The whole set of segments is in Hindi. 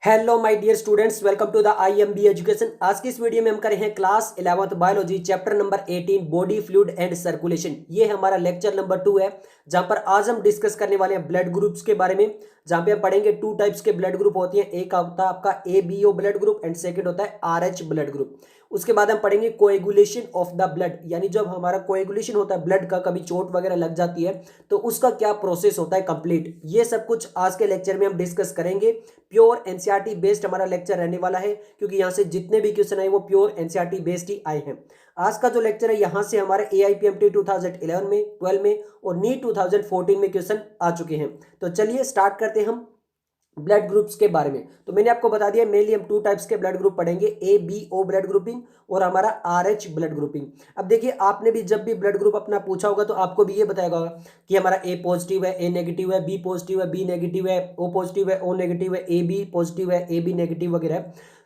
Hello my dear students, welcome to the IMB education. आज की इस वीडियो में हम करें हैं class 11th biology chapter number 18 body fluid and circulation. ये हमारा लेक्चर नंबर 2 है, जहां पर आज हम डिस्कस करने वाले हैं ब्लड ग्रुप्स के बारे में। जहां पे हम पढ़ेंगे टू टाइप्स के ब्लड ग्रुप होती हैं, एक होता है आपका ABO blood group and second होता है आरएच ब्लड ग्रुप। उसके बाद हम पढ़ेंगे कोएगुलेशन ऑफ द ब्लड, यानी जब हमारा कोएगुलेशन होता है ब्लड का, कभी चोट वगैरह लग जाती है तो उसका क्या प्रोसेस होता है कंप्लीट। ये सब कुछ आज के लेक्चर में हम डिस्कस करेंगे। प्योर एनसीईआरटी बेस्ड हमारा लेक्चर रहने वाला है, क्योंकि यहाँ से जितने भी क्वेश्चन आए वो प्योर एनसीईआरटी बेस्ड ही आए हैं। आज का जो लेक्चर है यहाँ से हमारे एआईपीएमटी 2011 में, 12 में और नीट 2014 में क्वेश्चन आ चुके हैं। तो चलिए स्टार्ट करते हैं हम ब्लड ग्रुप्स के बारे में। तो मैंने आपको बता दिया मेनली हम टू टाइप्स के ब्लड ग्रुप पढ़ेंगे, A B O blood grouping और हमारा आर एच ब्लड ग्रुपिंग। अब देखिए, आपने भी जब भी ब्लड ग्रुप अपना पूछा होगा तो आपको भी ये बताया होगा कि हमारा ए पॉजिटिव है, ए नेगेटिव है, बी पॉजिटिव है, बी नेगेटिव है, ओ पॉजिटिव है, ओ नेगेटिव है, ए बी पॉजिटिव है, ए बी नेगेटिव वगैरह।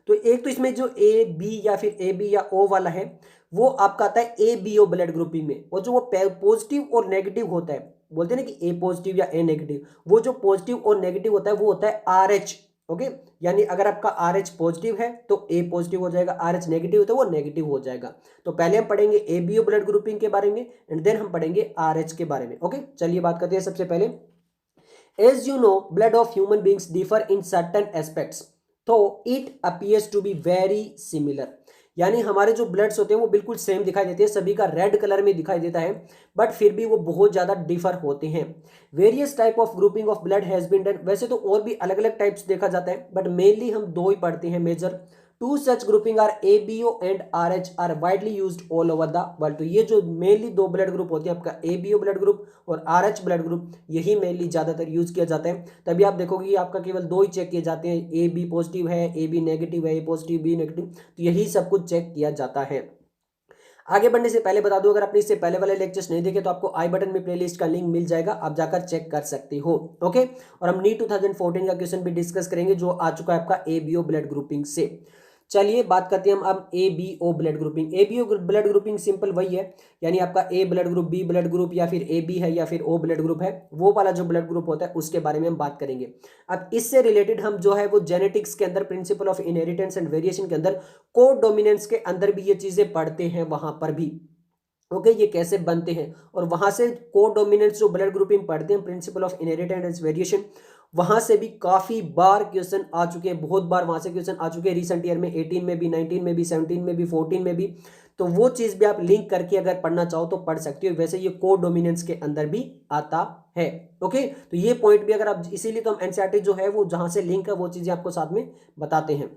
तो एक तो इसमें जो ए बी या फिर ए बी या ओ वाला है वो आपका आता है A B O blood grouping में, और जो वो पॉजिटिव और नेगेटिव होता है, बोलते हैं ना कि ए पॉजिटिव या ए नेगेटिव, वो जो पॉजिटिव और नेगेटिव होता है वो होता है आर एच। ओके, यानी अगर आपका आर एच पॉजिटिव है तो ए पॉजिटिव हो जाएगा, आर एच नेगेटिव है तो वो नेगेटिव हो जाएगा। तो पहले हम पढ़ेंगे A B O blood grouping के बारे में एंड देन हम पढ़ेंगे आर एच के बारे में। ओके, चलिए बात करते हैं सबसे पहले। As you know, blood of human beings differ in certain aspects, though it appears to be very similar। यानी हमारे जो ब्लड्स होते हैं वो बिल्कुल सेम दिखाई देते हैं, सभी का रेड कलर में दिखाई देता है, बट फिर भी वो बहुत ज़्यादा डिफर होते हैं। Various type of grouping of blood has been done. वैसे तो और भी अलग अलग टाइप्स देखा जाता है, बट मेनली हम दो ही पढ़ते हैं major. Two such grouping are ABO and Rh are widely used all over the world. तो ये जो मेनली दो ब्लड ग्रुप होते हैं, आपका एबीओ ब्लड ग्रुप और आरएच ब्लड ग्रुप, यही मेनली ज्यादातर यूज किया जाता है। तभी आप देखोगे कि आपका केवल दो ही चेक किए जाते हैं, ए बी पॉजिटिव है, ए बी नेगेटिव है, ए पॉजिटिव बी नेगेटिव, तो यही सब कुछ चेक किया जाता है। आगे बढ़ने से पहले बता दूं, अगर आपने इससे पहले वाले लेक्चर्स नहीं देखे तो आपको आई बटन में प्लेलिस्ट का लिंक मिल जाएगा, आप जाकर चेक कर सकते हो। ओके, और हम नीट 2014 का क्वेश्चन भी डिस्कस करेंगे जो आ चुका है आपका एबीओ ब्लड ग्रुपिंग से। चलिए बात करते हैं हम अब A B O blood grouping. A B O blood grouping simple वही है, यानी आपका A blood group, B blood group, या फिर ए बी है या फिर ओ ब्लड ग्रुप है, वो वाला जो ब्लड ग्रुप होता है उसके बारे में हम बात करेंगे। अब इससे रिलेटेड हम जो है वो जेनेटिक्स के अंदर, principle of inheritance and variation के अंदर, को डोमिनेंस के अंदर भी ये चीजें पढ़ते हैं वहां पर भी। ओके, ये कैसे बनते हैं, और वहां से को डोमिनेंस जो ब्लड ग्रुपिंग पढ़ते हैं, प्रिंसिपल ऑफ इनहेरिटेंस वेरिएशन, वहां से भी काफी बार क्वेश्चन आ चुके हैं, बहुत बार वहां से क्वेश्चन आ चुके हैं। रिसेंट ईयर में 18 में भी, 19 में भी, 17 में भी, 14 में भी। तो वो चीज भी आप लिंक करके अगर पढ़ना चाहो तो पढ़ सकते हो। वैसे ये को डोमिनेंस के अंदर भी आता है। ओके, तो ये पॉइंट भी अगर आप, इसीलिए तो हम एनसीईआरटी जो है वो जहां से लिंक है वो चीजें आपको साथ में बताते हैं।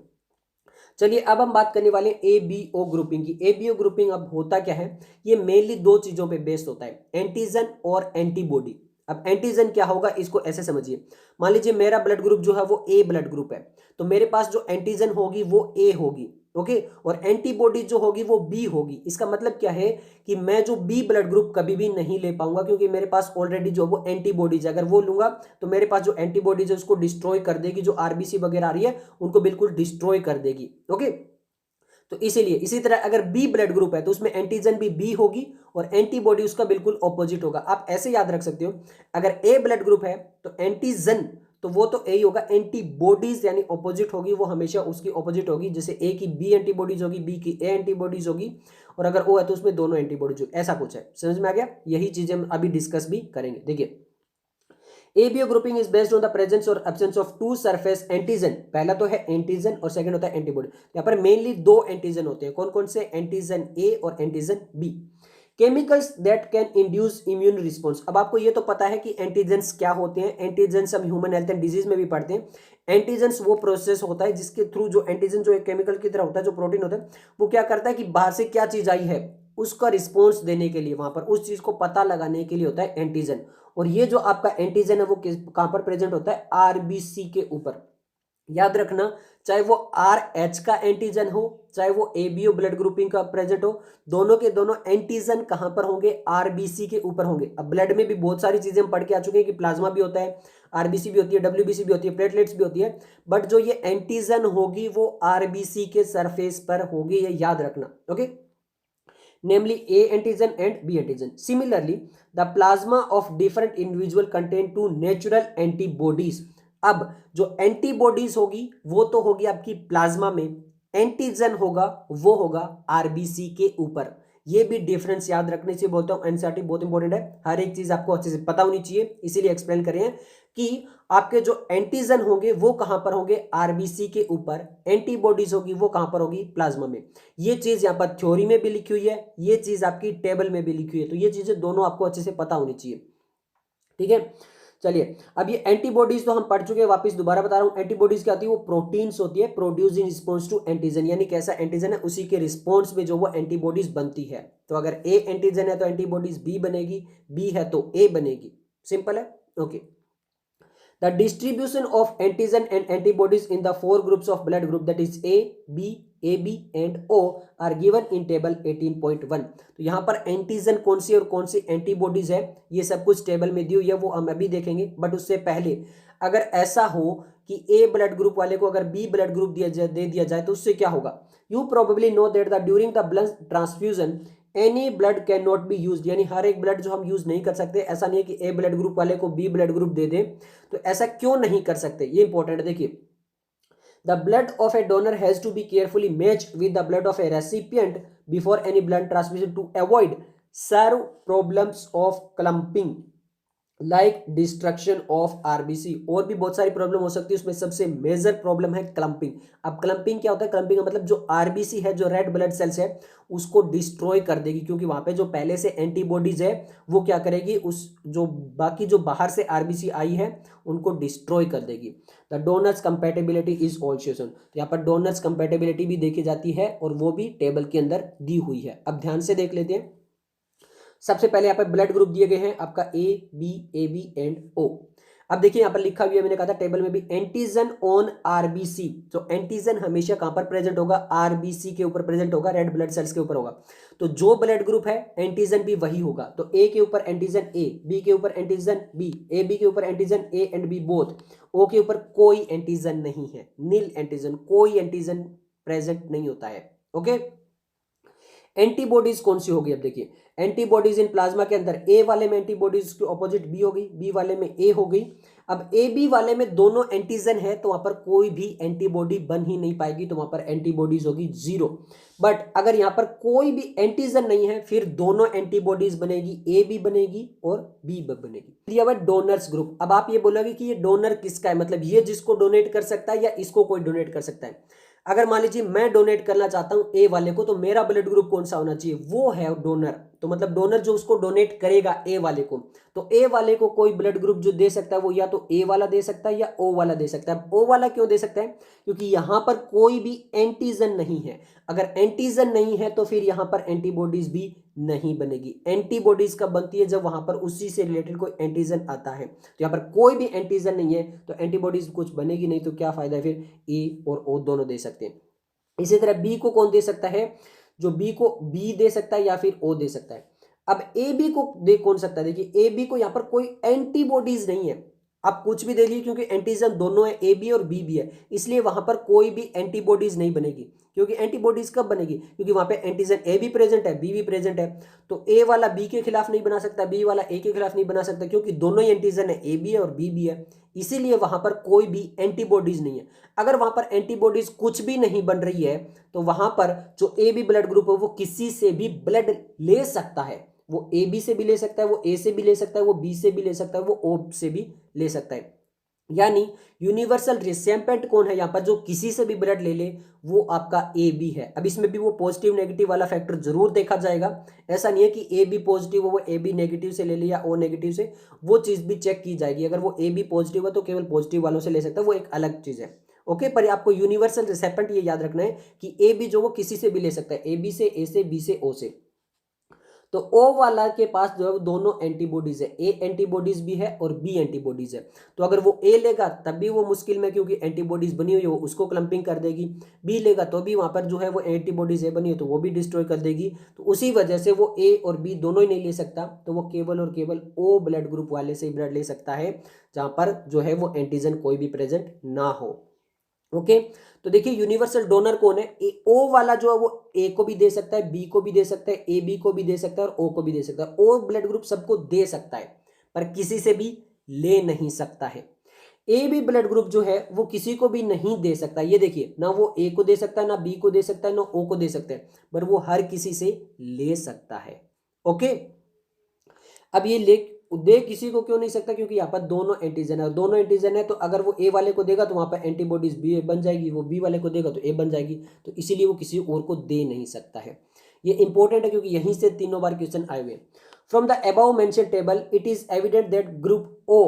चलिए अब हम बात करने वाले ए बी ओ ग्रुपिंग की। ए बी ओ ग्रुपिंग अब होता क्या है, ये मेनली दो चीजों पे बेस्ड होता है, एंटीजन और एंटीबॉडी। अब एंटीजन क्या होगा इसको ऐसे समझिए, मान लीजिए मेरा ब्लड ग्रुप जो है वो ए ब्लड ग्रुप है, तो मेरे पास जो एंटीजन होगी वो ए होगी। ओके, और एंटीबॉडी जो होगी वो बी होगी। इसका मतलब क्या है कि मैं जो बी ब्लड ग्रुप कभी भी नहीं ले पाऊंगा, क्योंकि मेरे पास ऑलरेडी जो वो एंटीबॉडीज, अगर वो लूंगा तो मेरे पास जो एंटीबॉडीज है उसको डिस्ट्रॉय कर देगी, जो आरबीसी वगैरह आ रही है उनको बिल्कुल डिस्ट्रॉय कर देगी। ओके, तो इसीलिए इसी तरह अगर बी ब्लड ग्रुप है तो उसमें एंटीजन भी बी होगी और एंटीबॉडी उसका बिल्कुल ऑपोजिट होगा। आप ऐसे याद रख सकते हो, अगर ए ब्लड ग्रुप है तो एंटीजन तो वो तो ए ही होगा, एंटीबॉडीज यानी ऑपोजिट होगी, वो हमेशा उसकी ऑपोजिट होगी। जैसे ए की बी एंटीबॉडीज होगी, बी की ए एंटीबॉडीज होगी, और अगर ओ है तो उसमें दोनों एंटीबॉडीज होगी। ऐसा कुछ है, समझ में आ गया? यही चीजें हम अभी डिस्कस भी करेंगे। देखिए, ABO grouping is based on the presence और absence of two surface antigen. पहला तो है एंटीजन और सेकंड होता है एंटीबॉडी। यहाँ पर मेनली दो एंटीजन होते हैं, कौन कौन से? एंटीजन ए और antigen B. Chemicals that can induce immune response. अब आपको ये तो पता है कि एंटीजेंस क्या होते हैं। एंटीजेंस हम ह्यूमन हेल्थ एंड डिजीज में भी पढ़ते हैं। एंटीजेंस वो प्रोसेस होता है जिसके थ्रू जो एंटीजन जो एक केमिकल की तरह होता है, जो प्रोटीन होता है, वो क्या करता है कि बाहर से क्या चीज आई है उसका रिस्पॉन्स देने के लिए, वहां पर उस चीज को पता लगाने के लिए होता है एंटीजन। और ये जो आपका एंटीजन है वो कहां पर प्रेजेंट होता है? आरबीसी के ऊपर। याद रखना, चाहे वो आर एच का एंटीजन हो, चाहे वो एबीओ ब्लड ग्रुपिंग का प्रेजेंट हो, दोनों के दोनों एंटीजन कहां पर होंगे? आरबीसी के ऊपर होंगे। अब ब्लड में भी बहुत सारी चीजें हम पढ़ के आ चुके हैं कि प्लाज्मा भी होता है, आरबीसी भी होती है, डब्ल्यूबीसी भी होती है, प्लेटलेट्स भी होती है, बट जो ये एंटीजन होगी वो आरबीसी के सरफेस पर होगी, ये याद रखना। Okay, namely A antigen and B antigen. Similarly, the plasma of different individual contain two natural antibodies. अब जो एंटीबॉडीज होगी वो तो होगी आपकी प्लाज्मा में, एंटीजन होगा वो होगा आरबीसी के ऊपर। ये भी डिफरेंस याद रखने से बोलता हूं, एनसीईआरटी बहुत इंपॉर्टेंट है, हर एक चीज आपको अच्छे से पता होनी चाहिए, इसीलिए एक्सप्लेन करें कि आपके जो एंटीजन होंगे वो कहां पर होंगे, आरबीसी के ऊपर, एंटीबॉडीज होगी वो कहां पर होगी, प्लाज्मा में। ये चीज यहां पर थ्योरी में भी लिखी हुई है, ये चीज आपकी टेबल में भी लिखी हुई है, तो ये चीजें दोनों आपको अच्छे से पता होनी चाहिए, ठीक है। चलिए, अब ये एंटीबॉडीज तो हम पढ़ चुके हैं, वापस दोबारा बता रहा हूं। एंटीबॉडीज क्या होती है, वो प्रोटीन्स होती है produce in response to antigen, यानी कैसा एंटीजन है उसी के रिस्पॉन्स में जो वो एंटीबॉडीज बनती है। तो अगर ए एंटीजन है तो एंटीबॉडीज बी बनेगी, बी है तो ए बनेगी, सिंपल है, okay. The distribution of antigen and antibodies in the four groups of blood group, that is A, B, AB and O, are given in table 18.1। तो यहाँ पर एंटीजन कौन सी और कौन सी एंटीबॉडीज है ये सब कुछ टेबल में दी हुई है, वो हम अभी देखेंगे। बट उससे पहले अगर ऐसा हो कि ए ब्लड ग्रुप वाले को अगर बी ब्लड ग्रुप दे दिया जाए तो उससे क्या होगा, you probably know that the during the blood transfusion any blood can not be use, यानी हर एक ब्लड जो हम यूज नहीं कर सकते। ऐसा नहीं है कि ए ब्लड ग्रुप वाले को बी ब्लड ग्रुप दे दें, तो ऐसा क्यों नहीं कर सकते, ये इंपॉर्टेंट है। देखिए, the blood of a donor has to be carefully matched with the blood of a recipient before any blood transfusion to avoid severe problems of clumping like destruction of RBC. और भी बहुत सारी प्रॉब्लम हो सकती है, उसमें सबसे मेजर प्रॉब्लम है क्लम्पिंग। अब क्लम्पिंग क्या होता है, क्लम्पिंग का मतलब जो आरबीसी है, जो रेड ब्लड सेल्स है, उसको डिस्ट्रॉय कर देगी, क्योंकि वहां पे जो पहले से एंटीबॉडीज है वो क्या करेगी, उस जो बाकी जो बाहर से आरबीसी आई है उनको डिस्ट्रॉय कर देगी। The donors compatibility is also shown, तो यहाँ पर डोनर्स कंपेटेबिलिटी भी देखी जाती है और वो भी टेबल के अंदर दी हुई है। अब ध्यान से देख लेते हैं। सबसे पहले यहाँ पर ब्लड ग्रुप दिए गए हैं आपका ए बी एंड ओ। अब देखिए यहाँ पर लिखा हुआ है, मैंने कहा था टेबल में भी, एंटीजन ऑन आरबीसी। तो एंटीजन हमेशा कहां पर प्रेजेंट होगा, आरबीसी के ऊपर प्रेजेंट होगा, रेड ब्लड सेल्स के ऊपर होगा। तो जो ब्लड ग्रुप है एंटीजन भी वही होगा। तो ए के ऊपर एंटीजन ए, बी के ऊपर एंटीजन बी, ए बी के ऊपर antigen A and B both, O के ऊपर कोई एंटीजन नहीं है, नील एंटीजन, कोई एंटीजन प्रेजेंट नहीं होता है, ओके। एंटीबॉडीज कौन सी होगी, अब देखिए, एंटीबॉडीज इन प्लाज्मा के अंदर ए वाले में एंटीबॉडीज के ऑपोजिट बी होगी, बी वाले में ए हो गई। अब ए बी वाले में दोनों एंटीजन है तो वहां पर कोई भी एंटीबॉडी बन ही नहीं पाएगी, तो वहां पर एंटीबॉडीज होगी 0। बट अगर यहां पर कोई भी एंटीजन नहीं है फिर दोनों एंटीबॉडीज बनेगी, ए भी बनेगी और बी भी बनेगी। दिया हुआ डोनर्स ग्रुप। अब आप ये बोलोगे कि ये डोनर किसका है, मतलब ये जिसको डोनेट कर सकता है या इसको कोई डोनेट कर सकता है। अगर मान लीजिए मैं डोनेट करना चाहता हूं ए वाले को, तो मेरा ब्लड ग्रुप कौन सा होना चाहिए, वो है डोनर। तो मतलब डोनर जो उसको डोनेट करेगा ए वाले को, तो ए वाले को कोई ब्लड ग्रुप जो दे सकता है वो या तो ए वाला दे सकता है या ओ वाला दे सकता है। ओ वाला क्यों दे सकता है, क्योंकि यहां पर कोई भी एंटीजन नहीं है। अगर एंटीजन नहीं है तो फिर यहां पर एंटीबॉडीज भी नहीं बनेगी। एंटीबॉडीज कब बनती है, जब वहां पर उसी से रिलेटेड कोई एंटीजन आता है। तो यहां पर कोई भी एंटीजन नहीं है तो एंटीबॉडीज कुछ बनेगी नहीं, तो क्या फायदा है, फिर ए और ओ दोनों दे सकते हैं। इसी तरह बी को कौन दे सकता है, जो बी को बी दे सकता है या फिर ओ दे सकता है। अब ए बी को दे कौन सकता है, देखिए ए बी को यहां पर कोई एंटीबॉडीज नहीं है, आप कुछ भी दे लिए, क्योंकि एंटीजन दोनों है, ए बी और बी भी है, इसलिए वहां पर कोई भी एंटीबॉडीज नहीं बनेगी। क्योंकि एंटीबॉडीज कब बनेगी, क्योंकि वहां पे एंटीजन ए भी प्रेजेंट है, बी भी प्रेजेंट है। तो ए वाला बी के खिलाफ नहीं बना सकता, बी वाला ए के खिलाफ नहीं बना सकता, क्योंकि दोनों ही एंटीजन है, ए भी है और बी भी है, इसीलिए वहां पर कोई भी एंटीबॉडीज नहीं है। अगर वहां पर एंटीबॉडीज कुछ भी नहीं बन रही है तो वहां पर जो ए बी ब्लड ग्रुप है वो किसी से भी ब्लड ले सकता है। वो ए बी से भी ले सकता है, वो ए से भी ले सकता है, वो बी से भी ले सकता है, वो ओ से भी ले सकता है। यानी यूनिवर्सल रिसेम्पेंट कौन है यहां पर, जो किसी से भी ब्लड ले ले, वो आपका ए बी है। अब इसमें भी वो पॉजिटिव नेगेटिव वाला फैक्टर जरूर देखा जाएगा। ऐसा नहीं है कि ए बी पॉजिटिव हो वो ए बी नेगेटिव से ले ले या ओ नेगेटिव से, वो चीज भी चेक की जाएगी। अगर वो ए बी पॉजिटिव है तो केवल पॉजिटिव वालों से ले सकता है, वो एक अलग चीज है, ओके। पर आपको यूनिवर्सल रिसेप्टेंट ये याद रखना है कि ए बी जो वो किसी से भी ले सकता है, ए बी से, ए से, बी से, ओ से। तो ओ वाला के पास जो है वो दोनों एंटीबॉडीज है, ए एंटीबॉडीज भी है और बी एंटीबॉडीज है। तो अगर वो ए लेगा तब भी वो मुश्किल में, क्योंकि एंटीबॉडीज बनी हुई है, वो उसको क्लम्पिंग कर देगी। बी लेगा तो भी वहां पर जो है वो एंटीबॉडीज है बनी हुई, तो वो भी डिस्ट्रॉय कर देगी। तो उसी वजह से वो ए और बी दोनों ही नहीं ले सकता, तो वो केवल और केवल ओ ब्लड ग्रुप वाले से ही ब्लड ले सकता है, जहां पर जो है वो एंटीजन कोई भी प्रेजेंट ना हो, ओके। तो देखिए यूनिवर्सल डोनर कौन है, ओ वाला जो है वो ए को भी दे सकता है, बी को भी दे सकता है, ए बी को भी दे सकता है और ओ को भी दे सकता है। ओ ब्लड ग्रुप सबको दे सकता है पर किसी से भी ले नहीं सकता है। ए बी ब्लड ग्रुप जो है वो किसी को भी नहीं दे सकता। ये देखिए, ना वो ए को दे सकता है, ना बी को दे सकता है, ना ओ को दे सकता है, पर वो हर किसी से ले सकता है। ओके, अब ये ले दे किसी को क्यों नहीं सकता, क्योंकि यहाँ पर दोनों एंटीजन है, और दोनों एंटीजन है तो अगर वो ए वाले को देगा तो वहां पर एंटीबॉडीज बी बन जाएगी, वो बी वाले को देगा तो ए बन जाएगी, तो इसीलिए वो किसी और को दे नहीं सकता है। ये इंपॉर्टेंट है क्योंकि यहीं से तीनों बार क्वेश्चन आए हुए। From the above mention table it is evident that group O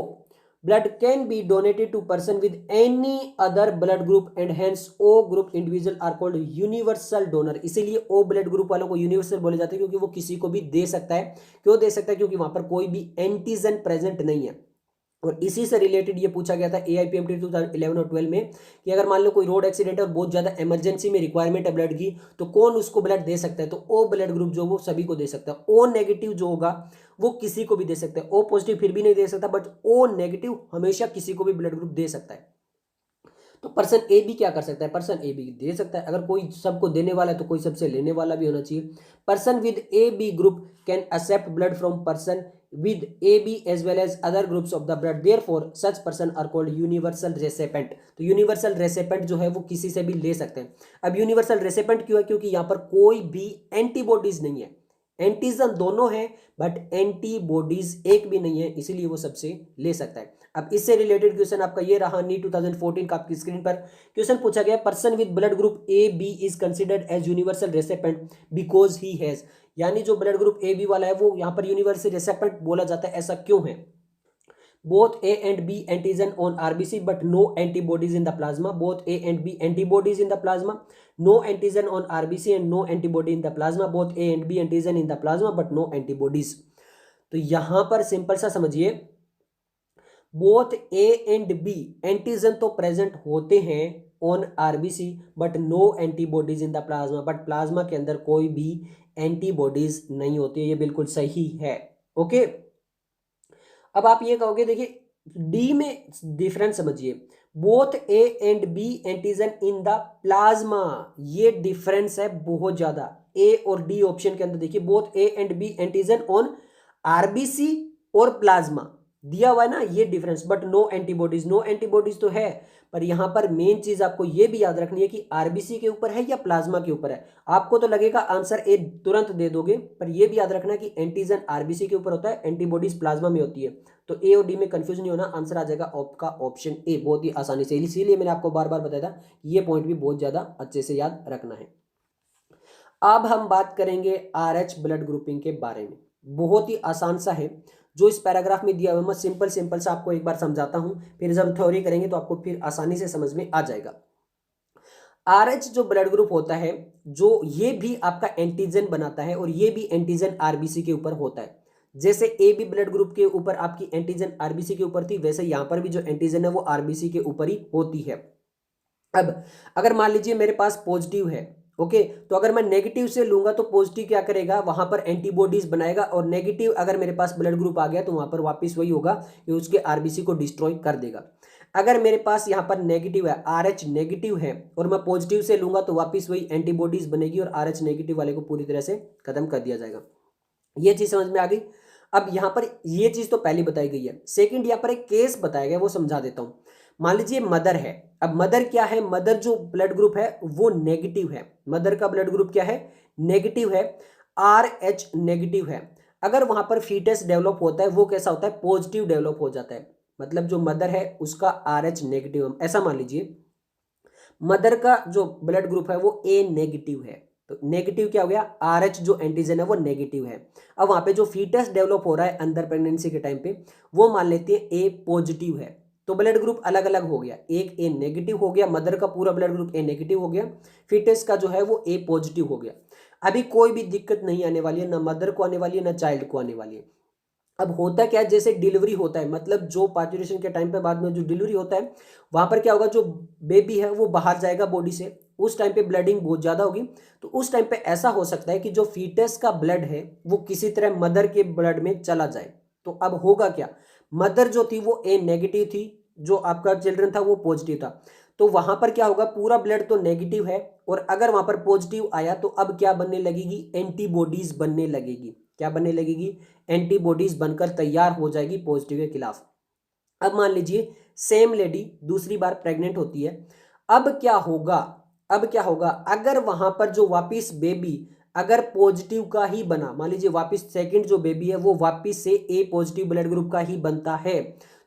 blood can be donated to person with any other blood group and hence O group individual are called universal donor। इसीलिए O blood group वालों को यूनिवर्सल बोले जाते हैं क्योंकि वो किसी को भी दे सकता है। क्यों दे सकता है? क्योंकि वहां पर कोई भी एंटीजन प्रेजेंट नहीं है। और इसी से रिलेटेड ये पूछा गया था AIPMT 2011 और 12 में कि अगर मान लो कोई रोड एक्सीडेंट है और बहुत ज्यादा इमरजेंसी में रिक्वायरमेंट है ब्लड की, तो कौन उसको ब्लड दे सकता है? तो ओ ब्लड ग्रुप जो वो सभी को दे सकता है। ओ नेगेटिव जो होगा वो किसी को भी दे सकता है। ओ पॉजिटिव फिर भी नहीं दे सकता, बट ओ नेगेटिव हमेशा किसी को भी ब्लड ग्रुप दे सकता है। तो पर्सन ए भी क्या कर सकता है? पर्सन ए भी दे सकता है। अगर कोई सबको देने वाला है तो कोई सबसे लेने वाला भी होना चाहिए। Person with A B group can accept blood from person with AB as well as other groups of the blood, therefore such person are called universal recipient। तो यूनिवर्सल रेसिपेंट जो है वो किसी से भी ले सकते हैं। अब यूनिवर्सल रेसिपेंट क्यों है? क्योंकि यहाँ पर कोई भी एंटीबॉडीज नहीं है, एंटीजन दोनों है बट एंटीबॉडीज एक भी नहीं है, इसीलिए वो सबसे ले सकता है। अब इससे रिलेटेड क्वेश्चन आपका ये रहा, नी 2014 का आपकी स्क्रीन पर क्वेश्चन पूछा गया, person with blood group A B is considered as universal recipient because he has, यानी जो ब्लड ग्रुप ए बी वाला है वो यहाँ पर यूनिवर्सल रेसिपेंट बोला जाता है। ऐसा क्यों है? both A and B antigen on RBC but no antibodies in the plasma, both A and B antibodies in the plasma, no antigen on RBC and no antibody in the plasma, both A and B antigen in the plasma but no antibodies। तो यहां पर सिंपल सा समझिए, both A and B antigen तो प्रेजेंट होते हैं on RBC but no antibodies in the plasma, but plasma के अंदर कोई भी एंटीबॉडीज नहीं होती है। ये बिल्कुल सही है। ओके, अब आप ये कहोगे, देखिए डी में डिफरेंस समझिए, both A and B antigen in the plasma, ये डिफरेंस है बहुत ज्यादा। ए और डी ऑप्शन के अंदर देखिए, both A and B antigen on RBC और प्लाज्मा दिया हुआ है ना, ये difference, but no antibodies, no antibodies तो है, पर यहां पर मेन चीज आपको ये भी याद रखनी है कि आरबीसी के ऊपर है या प्लाज्मा के ऊपर है। आपको तो लगेगा आंसर ए तुरंत दे दोगे, पर यह भी याद रखना कि एंटीजन आरबीसी के ऊपर होता है, एंटीबॉडीज प्लाज्मा में होती है। तो ए और डी में कंफ्यूज नहीं होना, आंसर आ जाएगा आपका ऑप्शन ए बहुत ही आसानी से। इसीलिए मैंने आपको बार बार बताया था कि ये पॉइंट भी बहुत ज्यादा अच्छे से याद रखना है। अब हम बात करेंगे RH ब्लड ग्रुपिंग के बारे में। बहुत ही आसान सा है जो इस पैराग्राफ में दिया हुआ है, मैं सिंपल सिंपल सा आपको एक बार समझाता हूं, फिर जब थ्योरी करेंगे तो आपको फिर आसानी से समझ में आ जाएगा। RH जो ब्लड ग्रुप होता है, जो ये भी आपका एंटीजन बनाता है और ये भी एंटीजन आरबीसी के ऊपर होता है। जैसे ए बी ब्लड ग्रुप के ऊपर आपकी एंटीजन आरबीसी के ऊपर थी, वैसे यहां पर भी जो एंटीजन है वो आरबीसी के ऊपर ही होती है। अब अगर मान लीजिए मेरे पास पॉजिटिव है, ओके, तो अगर मैं नेगेटिव से लूंगा तो पॉजिटिव क्या करेगा, वहां पर एंटीबॉडीज बनाएगा, और नेगेटिव अगर मेरे पास ब्लड ग्रुप आ गया तो वहां पर वापस वही होगा कि उसके आरबीसी को डिस्ट्रॉय कर देगा। अगर मेरे पास यहाँ पर नेगेटिव है, RH नेगेटिव है, और मैं पॉजिटिव से लूंगा तो वापस वही एंटीबॉडीज बनेगी और RH नेगेटिव वाले को पूरी तरह से खत्म कर दिया जाएगा। ये चीज समझ में आ गई। अब यहाँ पर ये चीज तो पहले बताई गई है। सेकंड यहाँ पर एक केस बताया गया, वो समझा देता हूं। मान लीजिए मदर है। अब मदर क्या है? मदर जो ब्लड ग्रुप है वो नेगेटिव है। मदर का ब्लड ग्रुप क्या है? नेगेटिव है, RH नेगेटिव है। अगर वहां पर फीटस डेवलप होता है वो कैसा होता है? पॉजिटिव डेवलप हो जाता है। मतलब जो मदर है उसका RH नेगेटिव, ऐसा मान लीजिए मदर का जो ब्लड ग्रुप है वो A नेगेटिव है, तो नेगेटिव क्या हो गया? RH जो एंटीजन है वो नेगेटिव है। अब वहां पे जो फीटस डेवलप हो रहा है अंदर प्रेगनेंसी के टाइम पे, वो मान लेते हैं A पॉजिटिव है, तो ब्लड ग्रुप अलग अलग हो गया, एक A नेगेटिव हो गया, मदर का पूरा ब्लड ग्रुप A नेगेटिव हो गया, फीटस का जो है वो A पॉजिटिव हो गया। अभी कोई भी दिक्कत नहीं आने वाली है, ना मदर को आने वाली है ना चाइल्ड को आने वाली है। अब होता क्या है, जैसे डिलीवरी होता है, मतलब जो पार्चुरेशन के टाइम पे बाद में जो डिलीवरी होता है, वहां पर क्या होगा, जो बेबी है वो बाहर जाएगा बॉडी से, उस टाइम पे ब्लडिंग बहुत ज्यादा होगी। तो उस टाइम पे ऐसा हो सकता है कि जो फीटस का ब्लड है वो किसी तरह मदर के ब्लड में चला जाए। तो अब होगा क्या, मदर जो थी वो A नेगेटिव थी, जो आपका चिल्ड्रन था वो पॉजिटिव था, तो वहां पर क्या होगा, पूरा ब्लड तो नेगेटिव है, और अगर वहां पर पॉजिटिव आया तो अब क्या बनने लगेगी? एंटीबॉडीज बनने लगेगी। क्या बनने लगेगी? एंटीबॉडीज बनकर तैयार हो जाएगी पॉजिटिव के खिलाफ। अब मान लीजिए सेम लेडी दूसरी बार प्रेग्नेंट होती है। अब क्या होगा, अब क्या होगा अगर वहां पर जो वापिस बेबी अगर पॉजिटिव का ही बना, मान लीजिए वापिस सेकंड जो बेबी है वो वापिस से ए पॉजिटिव ब्लड ग्रुप का ही बनता है,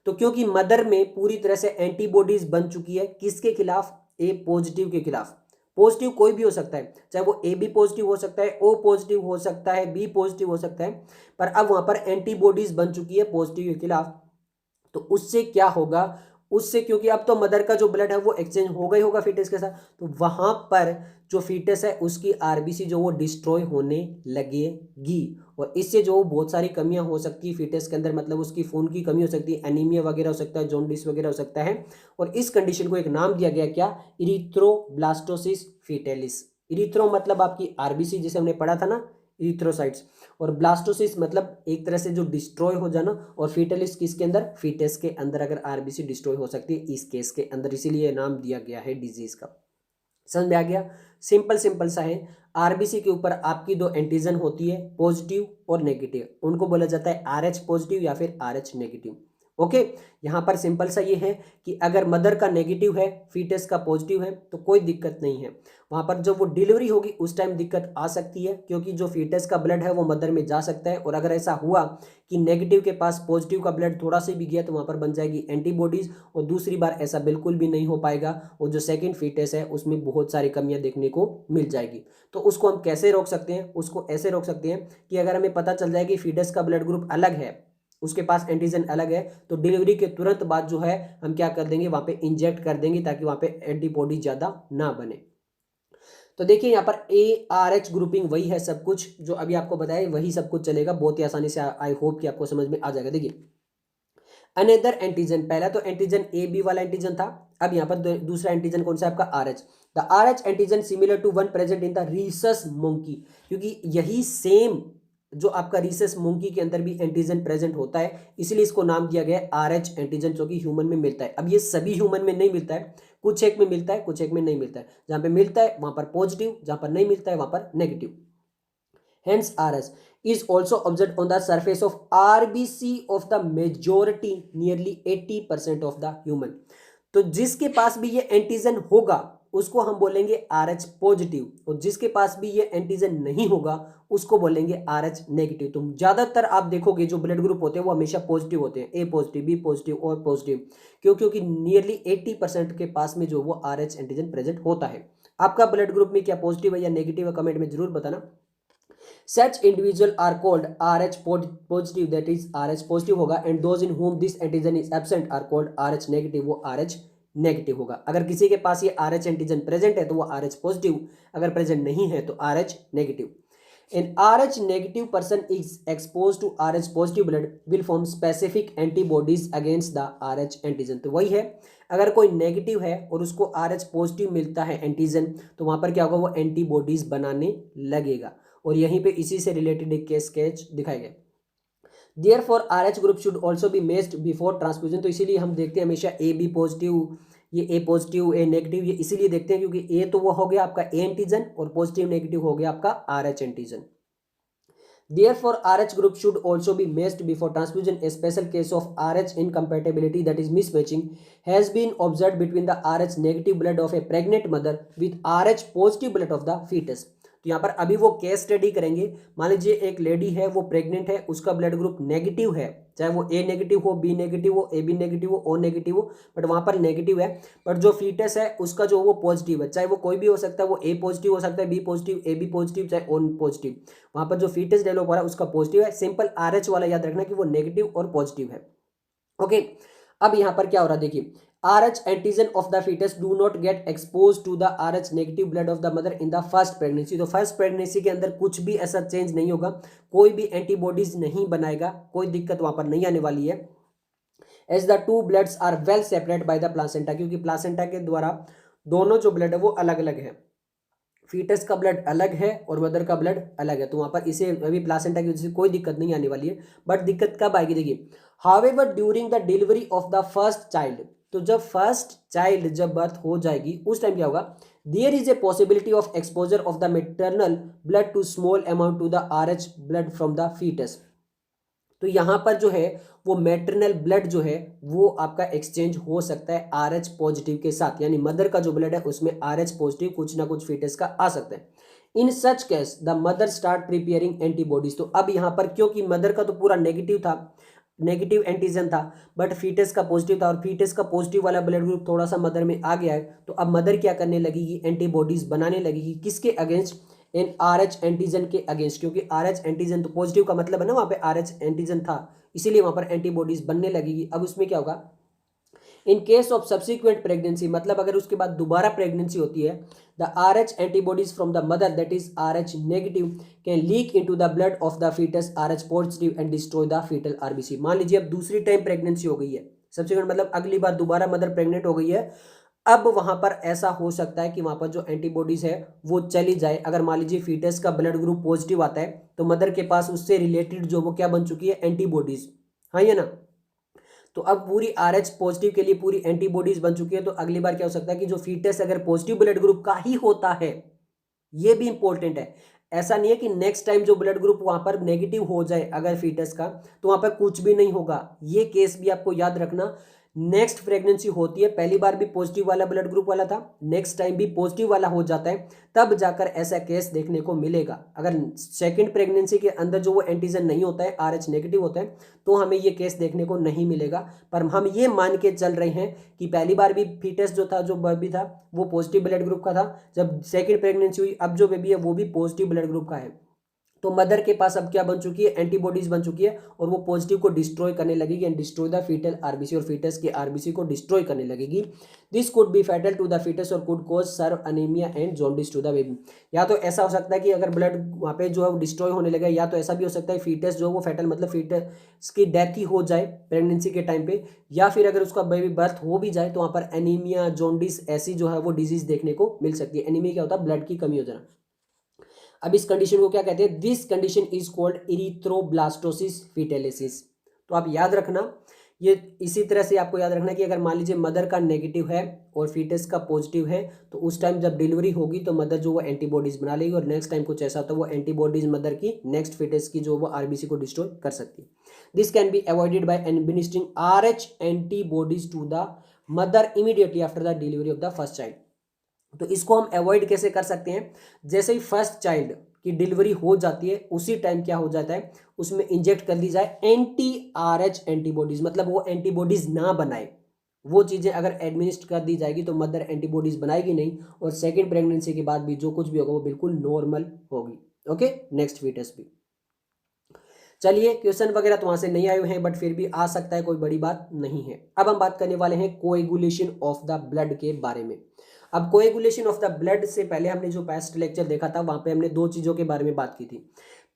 तो क्योंकि मदर में पूरी तरह से एंटीबॉडीज बन चुकी है किसके खिलाफ, ए पॉजिटिव के खिलाफ। पॉजिटिव कोई भी हो सकता है, चाहे वो ए बी पॉजिटिव हो सकता है, ओ पॉजिटिव हो सकता है, बी पॉजिटिव हो सकता है, पर अब वहां पर एंटीबॉडीज बन चुकी है पॉजिटिव के खिलाफ। तो उससे क्या होगा, उससे क्योंकि अब तो मदर का जो ब्लड है वो एक्सचेंज होगा ही होगा फीटस के साथ, तो वहां पर जो फीटस है उसकी आरबीसी जो वो डिस्ट्रॉय होने लगेगी, और इससे जो बहुत सारी कमियां हो सकती है फीटस के अंदर, मतलब उसकी खून की कमी हो सकती है, एनीमिया वगैरह हो सकता है, जॉन्डिस वगैरह हो सकता है। और इस कंडीशन को एक नाम दिया गया क्या, इरिथ्रोब्लास्टोसिस फीटेलिस। इरिथ्रो मतलब आपकी आरबीसी जिसे हमने पढ़ा था ना, इरिथ्रोसाइट्स, और ब्लास्टोसिस मतलब एक तरह से जो डिस्ट्रॉय हो जाना, और फीटलिस किसके अंदर, फीटस के अंदर अगर आरबीसी डिस्ट्रॉय हो सकती है इस केस के अंदर, इसीलिए नाम दिया गया है डिजीज का। समझ में आ गया, सिंपल सिंपल सा है। आरबीसी के ऊपर आपकी दो एंटीजन होती है पॉजिटिव और नेगेटिव, उनको बोला जाता है आरएच पॉजिटिव या फिर आरएच नेगेटिव। ओके, यहां पर सिंपल सा ये है कि अगर मदर का नेगेटिव है फीटस का पॉजिटिव है तो कोई दिक्कत नहीं है, वहां पर जब वो डिलीवरी होगी उस टाइम दिक्कत आ सकती है, क्योंकि जो फीटस का ब्लड है वो मदर में जा सकता है, और अगर ऐसा हुआ कि नेगेटिव के पास पॉजिटिव का ब्लड थोड़ा सा भी गया तो वहां पर बन जाएगी एंटीबॉडीज, और दूसरी बार ऐसा बिल्कुल भी नहीं हो पाएगा, और जो सेकेंड फीटस है उसमें बहुत सारी कमियां देखने को मिल जाएगी। तो उसको हम कैसे रोक सकते हैं, उसको ऐसे रोक सकते हैं कि अगर हमें पता चल जाए कि फीटस का ब्लड ग्रुप अलग है, उसके पास एंटीजन अलग है, तो डिलीवरी के तुरंत बाद जो है हम क्या कर देंगे, वहां पे इंजेक्ट कर देंगे ताकि वहां पे एंटीबॉडी ज्यादा ना बने। तो देखिए यहाँ पर ए आर एच ग्रुपिंग वही है, सब कुछ जो अभी आपको बताया वही सब कुछ चलेगा, बहुत ही आसानी से। आई होप कि आपको समझ में आ जाएगा। देखिए अनदर एंटीजन, पहला तो एंटीजन ए बी वाला एंटीजन था, अब यहाँ पर दूसरा एंटीजन कौन सा है आपका R H. The R H antigen similar to one present in the rhesus monkey, क्योंकि यही सेम जो आपका रीसस मोंकी के अंदर भी एंटीजन प्रेजेंट होता है, इसलिए इसको नाम दिया गया है आर एच एंटीजन, जो कि ह्यूमन में मिलता है। अब ये सभी ह्यूमन में नहीं मिलता है, कुछ एक में मिलता है, कुछ एक में नहीं मिलता है। जहां पे मिलता है वहां पर पॉजिटिव, जहां पर नहीं मिलता है वहां पर negative. Hence, RS is also observed on the surface of RBC of the majority, nearly 80% of the human. तो जिसके पास भी ये एंटीजन होगा उसको हम बोलेंगे RH पॉजिटिव, और जिसके पास भी ये एंटीजन नहीं होगा उसको बोलेंगे RH नेगेटिव। तो ज्यादातर आप देखोगे जो ब्लड ग्रुप होते हैं वो हमेशा पॉजिटिव होते हैं, ए पॉजिटिव, बी पॉजिटिव और पॉजिटिव, क्यों, क्योंकि नियरली 80% के पास में जो वो RH एंटीजन प्रेजेंट होता है। आपका ब्लड ग्रुप में क्या पॉजिटिव है या नेगेटिव है, कमेंट में जरूर बताना। Such individual are called RH positive, that is RH positive होगा, and those in whom this antigen is absent are called RH negative, वो RH नेगेटिव होगा। अगर किसी के पास ये RH एंटीजन प्रेजेंट है तो वो RH पॉजिटिव, अगर प्रेजेंट नहीं है तो RH negative. An RH negative person is exposed to RH positive blood will form specific antibodies against the RH antigen। तो वही है, अगर कोई नेगेटिव है और उसको RH पॉजिटिव मिलता है एंटीजन, तो वहां पर क्या होगा, वो एंटीबॉडीज बनाने लगेगा। और यहीं पे इसी से रिलेटेड एक केस स्केच दिखाया गया। Therefore RH group should also be messed before transfusion. तो इसीलिए हम देखते हैं हमेशा ए बी पॉजिटिव, ये ए पॉजिटिव ए नेगेटिव, ये इसीलिए देखते हैं क्योंकि ए तो वो हो गया आपका ए एंटीजन और पॉजिटिव नेगेटिव हो गया आपका RH antigen. Therefore, RH group should also be matched before transfusion. A special case of RH incompatibility, that is mismatching, has been observed between the RH negative blood of a pregnant mother with RH positive blood of the fetus. तो यहाँ पर अभी वो केस स्टडी करेंगे। मान लीजिए एक लेडी है, वो प्रेग्नेंट है, उसका ब्लड ग्रुप नेगेटिव है, चाहे वो ए नेगेटिव हो, बी नेगेटिव हो, ए बी नेगेटिव हो, ओ नेगेटिव हो, बट वहां पर नेगेटिव है। बट जो फीटस है उसका जो वो पॉजिटिव है, चाहे वो कोई भी हो सकता है, वो ए पॉजिटिव हो सकता है, B positive, A B positive, चाहे ओ पॉजिटिव, वहां पर जो फीटस डेवलप हो रहा है उसका पॉजिटिव है। सिंपल RH वाला याद रखना कि वो नेगेटिव और पॉजिटिव है। ओके, अब यहां पर क्या हो रहा है देखिए, RH antigen of the fetus do not get exposed to the RH negative blood of the mother in the first pregnancy। तो फर्स्ट प्रेगनेंसी के अंदर कुछ भी ऐसा चेंज नहीं होगा, कोई भी एंटीबॉडीज नहीं बनाएगा, कोई दिक्कत वहां पर नहीं आने वाली है। As the two bloods are well separate by the placenta, क्योंकि प्लासेंटा के द्वारा दोनों जो ब्लड है वो अलग अलग है, फीटस का ब्लड अलग है और मदर का ब्लड अलग है, तो वहां पर इसे अभी प्लासेंटा की वजह से कोई दिक्कत नहीं आने वाली है। बट दिक्कत कब आएगी देखिए, however during the delivery of the first child, तो जब फर्स्ट चाइल्ड जब बर्थ हो जाएगी उस टाइम क्या होगा, there is a possibility of exposure of the maternal blood to small amount to the RH blood from the fetus. तो यहाँ पर जो है वो मैटरनल ब्लड जो है वो आपका एक्सचेंज हो सकता है RH पॉजिटिव के साथ, यानी मदर का जो ब्लड है उसमें RH पॉजिटिव कुछ ना कुछ फीटस का आ सकता है। In such case the mother start preparing antibodies. तो अब यहाँ पर क्योंकि मदर का तो पूरा नेगेटिव था, नेगेटिव एंटीजन था, बट फीटस का पॉजिटिव था और फीटस का पॉजिटिव वाला ब्लड ग्रुप थोड़ा सा मदर में आ गया है, तो अब मदर क्या करने लगेगी, एंटीबॉडीज बनाने लगेगी। किसके अगेंस्ट, इन RH एंटीजन के अगेंस्ट, क्योंकि RH एंटीजन तो पॉजिटिव का मतलब है ना, वहां पे RH एंटीजन था, इसीलिए वहां पर एंटीबॉडीज बनने लगेगी। अब उसमें क्या होगा, in case of subsequent pregnancy, मतलब अगर उसके बाद दोबारा प्रेगनेंसी होती है, the RH antibodies from the mother that is RH negative can leak into the blood of the fetus RH positive and destroy the fetal RBC। मान लीजिए अब दूसरी टाइम प्रेगनेंसी हो गई है, सब्सिक्वेंट मतलब अगली बार दोबारा मदर प्रेग्नेंट हो गई है, अब वहां पर ऐसा हो सकता है कि वहां पर जो एंटीबॉडीज है वो चली जाए। अगर मान लीजिए फीटस का ब्लड ग्रुप पॉजिटिव आता है तो मदर के पास उससे रिलेटेड जो वो क्या बन चुकी है, एंटीबॉडीज, हाँ या ना। तो अब पूरी RH पॉजिटिव के लिए पूरी एंटीबॉडीज बन चुकी है, तो अगली बार क्या हो सकता है कि जो फीटस अगर पॉजिटिव ब्लड ग्रुप का ही होता है, ये भी इंपॉर्टेंट है, ऐसा नहीं है कि नेक्स्ट टाइम जो ब्लड ग्रुप वहां पर नेगेटिव हो जाए अगर फीटस का, तो वहां पर कुछ भी नहीं होगा। ये केस भी आपको याद रखना, नेक्स्ट प्रेगनेंसी होती है, पहली बार भी पॉजिटिव वाला ब्लड ग्रुप वाला था, नेक्स्ट टाइम भी पॉजिटिव वाला हो जाता है, तब जाकर ऐसा केस देखने को मिलेगा। अगर सेकंड प्रेगनेंसी के अंदर जो वो एंटीजन नहीं होता है, RH नेगेटिव होता है, तो हमें ये केस देखने को नहीं मिलेगा। पर हम ये मान के चल रहे हैं कि पहली बार भी फीटस जो था, जो बेबी था, वो पॉजिटिव ब्लड ग्रुप का था, जब सेकंड प्रेगनेंसी हुई अब जो बेबी है वो भी पॉजिटिव ब्लड ग्रुप का है, तो मदर के पास अब क्या बन चुकी है, एंटीबॉडीज बन चुकी है, और वो पॉजिटिव को डिस्ट्रॉय करने लगेगी and destroy the fetal RBC, और फीटस के RBC को डिस्ट्रॉय करने लगेगी। This could be fatal to the fetus और could cause severe anaemia and jaundice to the baby. या तो ऐसा हो सकता है कि अगर ब्लड वहाँ पे जो है वो डिस्ट्रॉय होने लगे, या तो ऐसा भी हो सकता है फीटस जो है वो फैटल मतलब फीटस की डेथ ही हो जाए प्रेगनेंसी के टाइम पे, या फिर अगर उसका बेबी बर्थ हो भी जाए तो वहाँ पर एनीमिया जॉन्डिस ऐसी जो है वो डिजीज देखने को मिल सकती है। एनीमिया क्या होता है, ब्लड की कमी हो जाना। अब इस कंडीशन को क्या कहते हैं, this condition is called erythroblastosis fetalis. तो आप याद रखना, ये इसी तरह से आपको याद रखना कि अगर मान लीजिए मदर का नेगेटिव है और फीटस का पॉजिटिव है, तो उस टाइम जब डिलीवरी होगी तो मदर जो वो एंटीबॉडीज बना लेगी, और नेक्स्ट टाइम कुछ ऐसा होता है वो एंटीबॉडीज मदर की नेक्स्ट फीटस की जो वो RBC को डिस्ट्रॉय कर सकती है। This can be avoided by administering RH antibodies to the mother immediately after the delivery of the first child. तो इसको हम अवॉइड कैसे कर सकते हैं, जैसे ही फर्स्ट चाइल्ड की डिलीवरी हो जाती है उसी टाइम क्या हो जाता है, उसमें इंजेक्ट कर दी जाए anti-RH एंटीबॉडीज, मतलब वो एंटीबॉडीज ना बनाए, वो चीजें अगर एडमिनिस्टर कर दी जाएगी तो मदर एंटीबॉडीज बनाएगी नहीं, और सेकेंड प्रेगनेंसी के बाद भी जो कुछ भी होगा वो बिल्कुल नॉर्मल होगी। ओके, नेक्स्ट फीटस भी। चलिए, क्वेश्चन वगैरह तो वहां से नहीं आए हुए हैं, बट फिर भी आ सकता है, कोई बड़ी बात नहीं है। अब हम बात करने वाले हैं कोएगुलेशन ऑफ द ब्लड के बारे में। अब कोएगुलेशन ऑफ द ब्लड से पहले हमने जो पास्ट लेक्चर देखा था वहां पे हमने दो चीजों के बारे में बात की थी।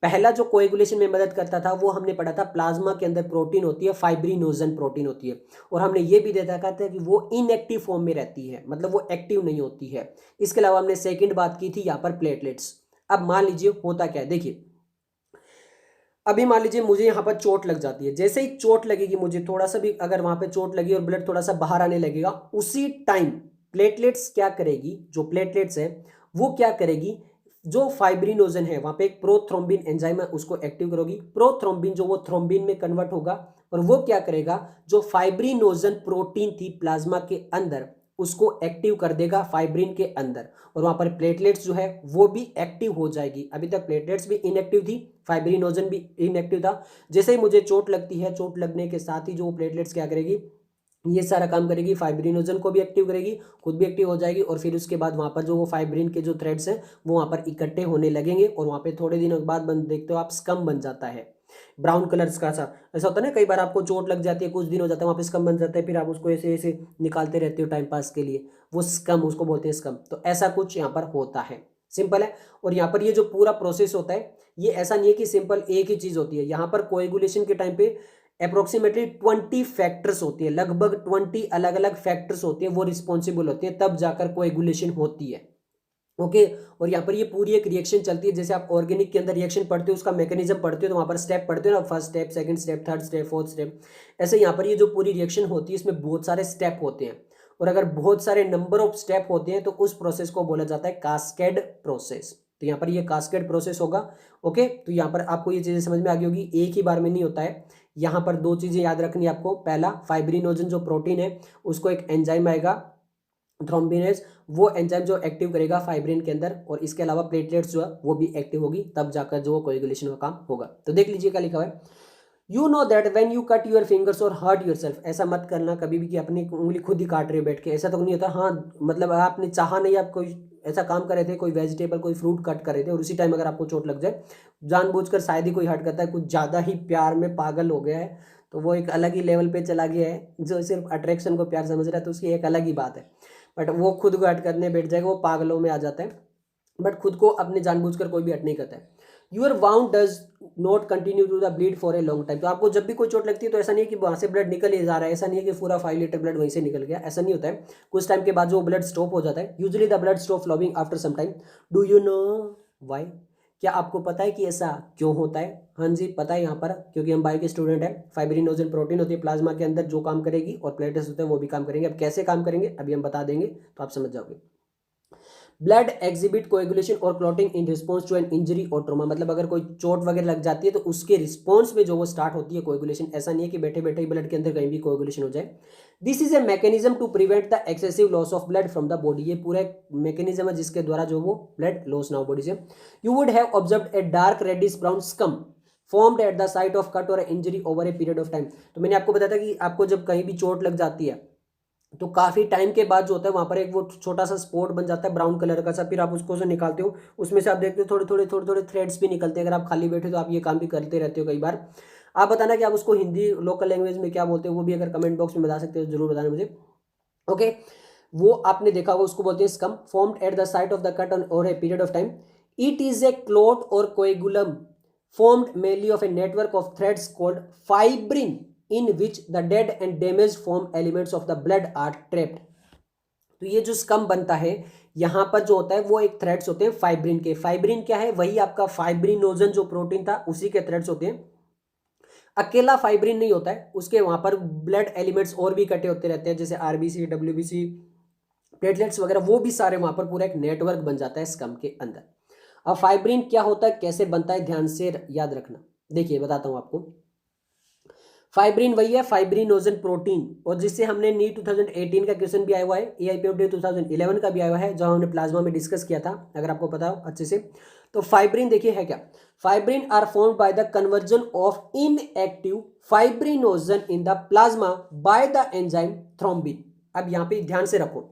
पहला जो कोएगुलेशन में मदद करता था वो हमने पढ़ा था, प्लाज्मा के अंदर प्रोटीन होती है, फाइब्रिनोजन प्रोटीन होती है, और हमने ये भी देखा था कि वो इनएक्टिव फॉर्म में रहती है, मतलब वो एक्टिव नहीं होती है। इसके अलावा हमने सेकेंड बात की थी यहाँ पर प्लेटलेट्स। अब मान लीजिए होता क्या है, देखिए अभी मान लीजिए मुझे यहाँ पर चोट लग जाती है, जैसे ही चोट लगेगी मुझे, थोड़ा सा भी अगर वहां पे चोट लगी और ब्लड थोड़ा सा बाहर आने लगेगा, उसी टाइम प्लेटलेट्स क्या करेगी, जो प्लेटलेट्स है वो क्या करेगी, जो फाइब्रिनोजन है वहां पे एक प्रोथ्रोम्बिन एंजाइम है उसको एक्टिव करोगी, प्रोथ्रोम्बिन जो वो थ्रोम्बिन में कन्वर्ट होगा, और वो क्या करेगा, जो फाइब्रिनोजन प्रोटीन थी प्लाज्मा के अंदर उसको एक्टिव कर देगा फाइब्रिन के अंदर, और वहां पर प्लेटलेट्स जो है वो भी एक्टिव हो जाएगी। अभी तक प्लेटलेट्स भी इनएक्टिव थी, फाइब्रिनोजन भी इनएक्टिव था। जैसे ही मुझे चोट लगती है, चोट लगने के साथ ही जो प्लेटलेट्स क्या करेगी, ये सारा काम करेगी, फाइब्रिनोजन को भी एक्टिव करेगी, खुद भी एक्टिव हो जाएगी, और फिर उसके बाद वहां पर जो वो फाइब्रिन के जो थ्रेड्स हैं वो वहां पर इकट्ठे होने लगेंगे, और वहां पे थोड़े दिनों के बाद देखते हो आप स्कम बन जाता है, ब्राउन कलर्स का सा। ऐसा होता है ना, कई बार आपको चोट लग जाती है, कुछ दिन हो जाता है, वहां पे स्कम बन जाता है, फिर आप उसको ऐसे ऐसे निकालते रहते हो टाइम पास के लिए, वो स्कम, उसको बोलते हैं स्कम। तो ऐसा कुछ यहाँ पर होता है, सिंपल है। और यहाँ पर ये जो पूरा प्रोसेस होता है ये ऐसा नहीं है कि सिंपल एक ही चीज होती है, यहाँ पर कोएगुलेशन के टाइम पे अप्रोक्सीमेटली 20 फैक्टर्स होती है, लगभग 20 अलग अलग फैक्टर्स होती है, वो रिस्पॉन्सिबल होती है, तब जाकर कोएगुलेशन होती है। ओके, और यहाँ पर ये पूरी एक रिएक्शन चलती है, जैसे आप ऑर्गेनिक के अंदर रिएक्शन पढ़ते हो, उसका मैकेनिज्म पढ़ते हो, तो वहाँ पर स्टेप पढ़ते हो ना, first step, second step, third step, fourth step, ऐसे यहाँ पर ये जो पूरी रिएक्शन होती है इसमें बहुत सारे स्टेप होते हैं, और अगर बहुत सारे नंबर ऑफ स्टेप होते हैं तो उस प्रोसेस को बोला जाता है कास्केड प्रोसेस। तो यहाँ पर ये कास्केड प्रोसेस होगा। ओके, तो यहाँ पर आपको ये चीज़ें समझ में आ गई होगी, एक ही बार में नहीं होता है। यहाँ पर दो चीज़ें याद रखनी है आपको। पहला, फाइब्रिनोजन जो प्रोटीन है उसको एक एंजाइम आएगा थ्रोम्बिनेज, वो एंजाइम जो एक्टिव करेगा फाइब्रिन के अंदर, और इसके अलावा प्लेटलेट्स जो है वो भी एक्टिव होगी, तब जाकर जो कोएगुलेशन का काम होगा। तो देख लीजिए क्या लिखा हुआ है, you know that when you cut your fingers और हर्ट योर सेल्फ। ऐसा मत करना कभी भी कि अपनी उंगली खुद ही काट रहे हो बैठ के, ऐसा तो नहीं होता। हाँ मतलब आपने चाहा नहीं, आप कोई ऐसा काम कर रहे थे, कोई वेजिटेबल कोई फ्रूट कट कर रहे थे और उसी टाइम अगर आपको चोट लग जाए, जानबूझकर शायद ही कोई हर्ट करता है, कुछ ज़्यादा ही प्यार में पागल हो गया है तो वो एक अलग ही लेवल पे चला गया है, जो सिर्फ अट्रैक्शन को प्यार समझ रहा है तो उसकी एक अलग ही बात है। बट वो खुद को हर्ट करने बैठ जाएगा, वो पागलों में आ जाता है, बट खुद को अपने जानबूझकर कोई भी हर्ट नहीं करता है। Your wound does not continue to the bleed for a long time. तो आपको जब भी कोई चोट लगती है तो ऐसा नहीं है कि वहाँ से ब्लड निकल ही जा रहा है, ऐसा नहीं है कि पूरा 5 लीटर ब्लड वहीं से निकल गया, ऐसा नहीं होता है। कुछ टाइम के बाद जो ब्लड स्टॉप हो जाता है, usually the blood stop flowing after some time. Do you know why? क्या आपको पता है कि ऐसा क्यों होता है? हाँ जी पता है, यहाँ पर क्योंकि हम बायो के स्टूडेंट हैं। फाइब्रिनोजन प्रोटीन होती है प्लाज्मा के अंदर जो काम करेगी, और प्लेटलेट्स होते हैं वो भी काम करेंगे। अब कैसे काम करेंगे अभी हम बता देंगे तो आप समझ जाओगे। ब्लड एग्जिबिट कोएगुलेशन और clotting in response to an injury और ट्रॉमा। मतलब अगर कोई चोट वगैरह लग जाती है तो उसके रिस्पॉन्स में जो वो स्टार्ट होती है कोएगुलेशन। ऐसा नहीं है कि बैठे बैठे ही ब्लड के अंदर कहीं भी कोएगुलेशन हो जाए। This is a mechanism to prevent the excessive loss of blood from the body. ये पूरा एक मैकेनिज्म है जिसके द्वारा जो वो ब्लड लॉस ना हो बॉडी से। You would have observed a dark reddish brown scum formed at the site of cut और injury over a period of time. तो मैंने आपको बताया था कि आपको जब कहीं भी चोट लग जाती है तो काफी टाइम के बाद जो होता है वहां पर एक वो छोटा सा स्पॉट बन जाता है ब्राउन कलर का सा, फिर आप उसको से निकालते हो, उसमें से आप देखते हो थोड़े थोड़े थ्रेड्स भी निकलते हैं। अगर आप खाली बैठे तो आप ये काम भी करते रहते हो कई बार। आप बताना कि आप उसको हिंदी लोकल लैंग्वेज में क्या बोलते हो, वो भी अगर कमेंट बॉक्स में बता सकते हो जरूर बताना मुझे। ओके, वो आपने देखा होगा, उसको बोलते हैं scum formed at the site of the cut और a period of time. It is a clot और coagulum formed mainly of a network of threads called fibrin in which the dead and damaged form elements of the blood are trapped। तो ये जो स्कम बनता है यहाँ पर जो होता है वो एक थ्रेड्स होते हैं फाइब्रिन के। फाइब्रिन क्या है? वही आपका फाइब्रिनोजन जो प्रोटीन था उसी के थ्रेड्स होते हैं। अकेला फाइब्रिन नहीं होता है, उसके वहां पर ब्लड एलिमेंट्स और भी इकट्ठे होते रहते हैं, जैसे आरबीसी, डब्ल्यूबीसी, प्लेटलेट्स वगैरह, वो भी सारे वहां पर पूरा एक नेटवर्क बन जाता है स्कम के अंदर। अब फाइब्रिन क्या होता है, कैसे बनता है, ध्यान से याद रखना। देखिए बताता हूं आपको। फाइब्रिन वही है फाइब्रिनोजन प्रोटीन, और जिससे हमने नीट 2018 का क्वेश्चन भी आया हुआ है, एआईपीएफडी 2011 का भी आया हुआ है, जहां हमने प्लाज्मा में डिस्कस किया था, अगर आपको पता हो अच्छे से। तो फाइब्रिन देखिए है क्या, fibrin are formed by the conversion of inactive fibrinogen in the plasma by the enzyme thrombin. अब यहां पे ध्यान से रखो,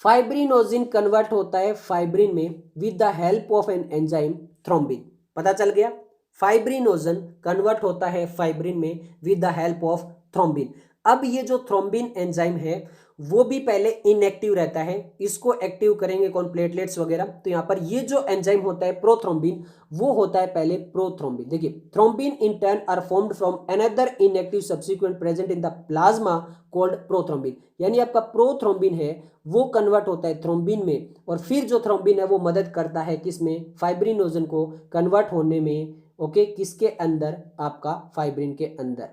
फाइब्रिनोजिन कन्वर्ट होता है फाइब्रिन में with the help of an enzyme thrombin. पता चल गया, फाइब्रिनोजन कन्वर्ट होता है फाइब्रिन में with the help of thrombin. अब ये जो थ्रोम्बिन एंजाइम है वो भी पहले इनएक्टिव रहता है, इसको एक्टिव करेंगे कौन, प्लेटलेट्स वगैरह। तो यहाँ पर ये जो एंजाइम होता है प्रोथ्रोम्बिन, वो होता है पहले प्रोथ्रोम्बिन। देखिए thrombin in turn are formed from another inactive subsequent present in the plasma called prothrombin. यानी आपका प्रोथ्रोम्बिन है वो कन्वर्ट होता है थ्रोम्बिन में, और फिर जो थ्रोम्बिन है वो मदद करता है किसमें, फाइब्रिनोजन को कन्वर्ट होने में। ओके, किसके अंदर, आपका फाइब्रिन के अंदर।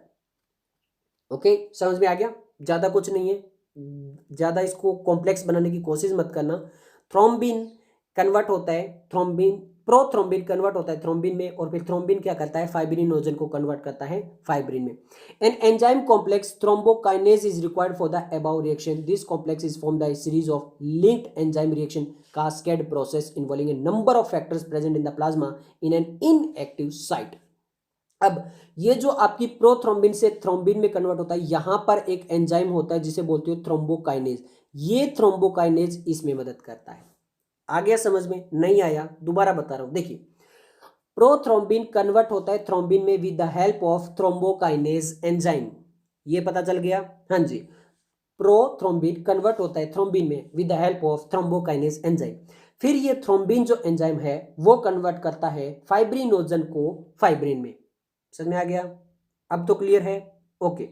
ओके, समझ में आ गया? ज्यादा कुछ नहीं है, ज्यादा इसको कॉम्प्लेक्स बनाने की कोशिश मत करना। थ्रोम्बिन कन्वर्ट होता है थ्रोम्बिन, प्रोथ्रोम्बिन कन्वर्ट होता है थ्रोम्बिन में, और फिर थ्रोम्बिन क्या करता है, फाइब्रिनोजन को कन्वर्ट करता है फाइब्रिन में। An enzyme complex thrombokinase is required for the above reaction. This complex is formed by series of linked enzyme reaction cascade process involving a number of factors present in the plasma in an inactive site. अब ये जो आपकी प्रोथ्रोम्बिन से थ्रोम्बिन में कन्वर्ट होता है, यहां पर एक एंजाइम होता है जिसे बोलते हो थ्रोम्बोकाइनेज। ये थ्रोम्बोकाइनेज इसमें मदद करता है। आ गया समझ में? नहीं आया दोबारा बता रहा हूं। देखिए प्रोथ्रोम्बिन कन्वर्ट होता है थ्रोम्बिन में with the help of thrombokinase enzyme. ये पता चल गया? हाँ जी, प्रोथ्रोम्बिन कन्वर्ट होता है थ्रोम्बिन में with the help of thrombokinase enzyme. फिर ये थ्रोम्बिन जो एंजाइम है वो कन्वर्ट करता है फाइब्रिनोजन को फाइब्रिन में। समझ में आ गया? अब तो क्लियर है? ओके,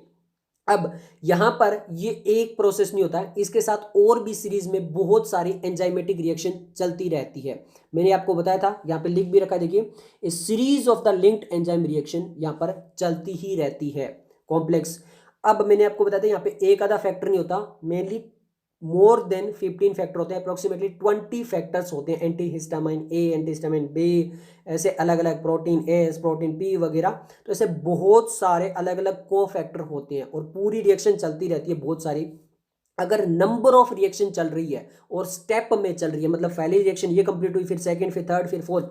अब यहां पर ये एक प्रोसेस नहीं होता है, इसके साथ और भी सीरीज में बहुत सारी एंजाइमेटिक रिएक्शन चलती रहती है। मैंने आपको बताया था, यहां पे लिख भी रखा है, देखिए a series of the linked enzyme reaction यहां पर चलती ही रहती है, कॉम्प्लेक्स। अब मैंने आपको बताया था यहाँ पे एक आधा फैक्टर नहीं होता, मेनली मोर देन 15 फैक्टर होते हैं, अप्रोक्सीमेटली 20 फैक्टर्स होते हैं एंटीहिस्टामाइन ए, एंटीहिस्टामाइन बी, ऐसे अलग अलग प्रोटीन एस, प्रोटीन पी वगैरह। तो ऐसे बहुत सारे अलग अलग को फैक्टर होते हैं और पूरी रिएक्शन चलती रहती है बहुत सारी। अगर नंबर ऑफ रिएक्शन चल रही है और स्टेप में चल रही है, मतलब पहली रिएक्शन ये कंप्लीट हुई, फिर सेकंड, फिर थर्ड, फिर फोर्थ,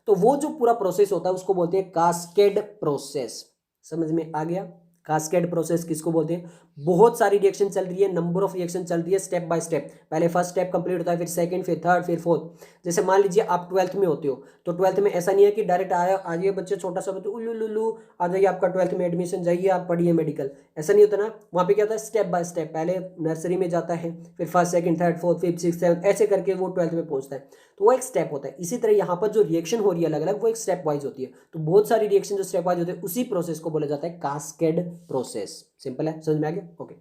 तो वो जो पूरा प्रोसेस होता है उसको बोलते हैं कास्केड प्रोसेस। समझ में आ गया? कास्केड प्रोसेस किसको बोलते हैं? बहुत सारी रिएक्शन चल रही है, नंबर ऑफ रिएक्शन चल रही है स्टेप बाय स्टेप, पहले फर्स्ट स्टेप कंप्लीट होता है, फिर सेकंड, फिर थर्ड, फिर फोर्थ। जैसे मान लीजिए आप 12th में होते हो, तो 12th में ऐसा नहीं है कि डायरेक्ट आया आ जाइए बच्चे, छोटा सा बच्चे उल्लू आ जाइए आपका 12th में एडमिशन, जाइए आप पढ़िए मेडिकल, ऐसा नहीं होता ना। वहाँ पे क्या होता है, स्टेप बाय स्टेप, पहले नर्सरी में जाता है, फिर first, second, third, fourth, fifth, six, seventh, ऐसे करके वो 12th में पहुंचता है। तो वो एक स्टेप होता है। इसी तरह यहाँ पर जो रिएक्शन हो रही है अलग अलग, वो एक स्टेप वाइज होती है। तो बहुत सारी रिएक्शन जो स्टेप वाइज होती है, उसी प्रोसेस को बोला जाता है कास्केड प्रोसेस। सिंपल है, समझ में आ गया? Okay.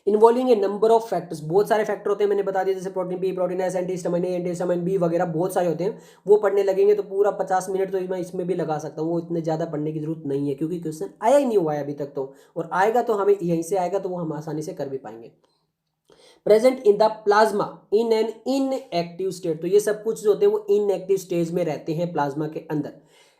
Involving a number of factors, बहुत सारे फैक्टर होते हैं, मैंने बता दिया, जैसे protein B, protein S, antihistamine A, antihistamine B वगैरह बहुत सारे होते हैं। वो पढ़ने लगेंगे तो पूरा 50 मिनट तो मैं इसमें भी लगा सकता हूँ, वो इतने ज़्यादा पढ़ने की जरूरत नहीं है, क्योंकि क्वेश्चन आया ही नहीं हुआ है अभी तक तो, और आएगा तो हमें यहीं से आएगा, तो वो हम आसानी से कर भी पाएंगे। Present in the plasma in an inactive state, तो ये सब कुछ जो होते हैं वो इनएक्टिव स्टेज में रहते हैं प्लाज्मा के अंदर।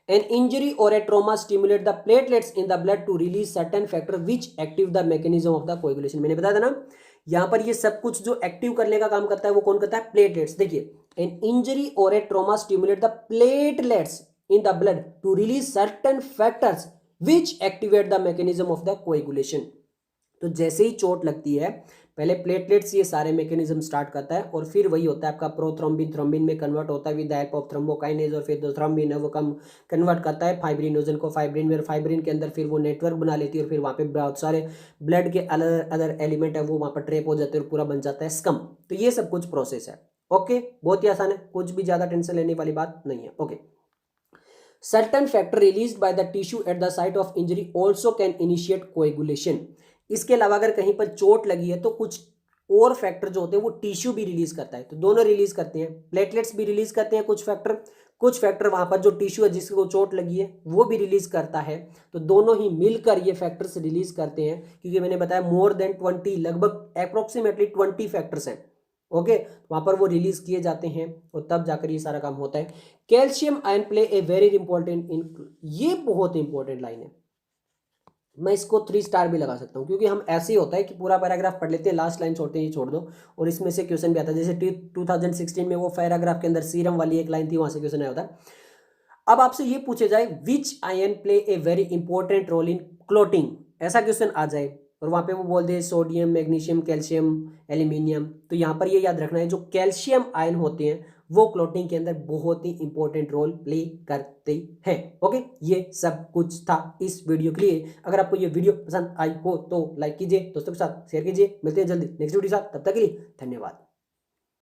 An injury or a trauma stimulate the platelets in the blood to release certain factor which active the mechanism of the coagulation. मैंने बताया था ना, यहाँ पर ये सब कुछ जो एक्टिव करने का काम करता है वो कौन करता है? प्लेटलेट्स। देखिए, an injury or a trauma stimulate the platelets in the blood to release certain factors which activate the mechanism of the coagulation. तो जैसे ही चोट लगती है, पहले प्लेटलेट्स ये सारे मैकेनिज्म स्टार्ट करता है, और फिर वही होता है आपका प्रोथ्रोम्बिन थ्रोम्बिन में कन्वर्ट होता है with the help of thrombokinase, और फिर जो थ्रोम्बिन है वो कन्वर्ट करता है फाइब्रिनोजन को फाइब्रिन में, और फाइब्रिन के अंदर फिर वो नेटवर्क बना लेती है, और फिर वहाँ पे बहुत सारे ब्लड के अलग अदर एलिमेंट है वो वहाँ पर ट्रैप हो जाते हैं और पूरा बन जाता है स्कम। तो ये सब कुछ प्रोसेस है। ओके, बहुत ही आसान है, कुछ भी ज़्यादा टेंशन लेने वाली बात नहीं है। Okay. Certain factor released by the tissue at the site of injury also can initiate coagulation। इसके अलावा अगर कहीं पर चोट लगी है तो कुछ और फैक्टर जो होते हैं वो टिश्यू भी रिलीज करता है, तो दोनों रिलीज करते हैं, प्लेटलेट्स भी रिलीज करते हैं कुछ फैक्टर वहां पर जो टिश्यू है जिसको चोट लगी है वो भी रिलीज करता है। तो दोनों ही मिलकर ये फैक्टर्स रिलीज करते हैं, क्योंकि मैंने बताया मोर देन 20, लगभग अप्रोक्सीमेटली 20 फैक्टर्स हैं। ओके, वहां पर वो रिलीज किए जाते हैं और तब जाकर ये सारा काम होता है। Calcium ion play a very important in, ये बहुत इंपॉर्टेंट लाइन है, मैं इसको 3 स्टार भी लगा सकता हूँ, क्योंकि हम ऐसे ही होता है कि पूरा पैराग्राफ पढ़ लेते हैं, लास्ट लाइन छोड़ते हैं, छोड़ दो, और इसमें से क्वेश्चन भी आता है। जैसे 2016 में वो पैराग्राफ के अंदर सीरम वाली एक लाइन थी, वहां से क्वेश्चन आया होता है। अब आपसे ये पूछे जाए which ion play a very important role in clotting, ऐसा क्वेश्चन आ जाए और वहां पे वो बोल दे सोडियम, मैग्नीशियम, कैल्शियम, एल्यूमिनियम, तो यहाँ पर ये याद रखना है जो कैल्शियम आयन होते हैं वो क्लोटिंग के अंदर बहुत ही इंपॉर्टेंट रोल प्ले करते हैं। ओके, ये सब कुछ था इस वीडियो के लिए। अगर आपको ये वीडियो पसंद आई हो तो लाइक कीजिए, दोस्तों के साथ शेयर कीजिए। मिलते हैं जल्दी नेक्स्ट वीडियो के साथ, तब तक के लिए धन्यवाद।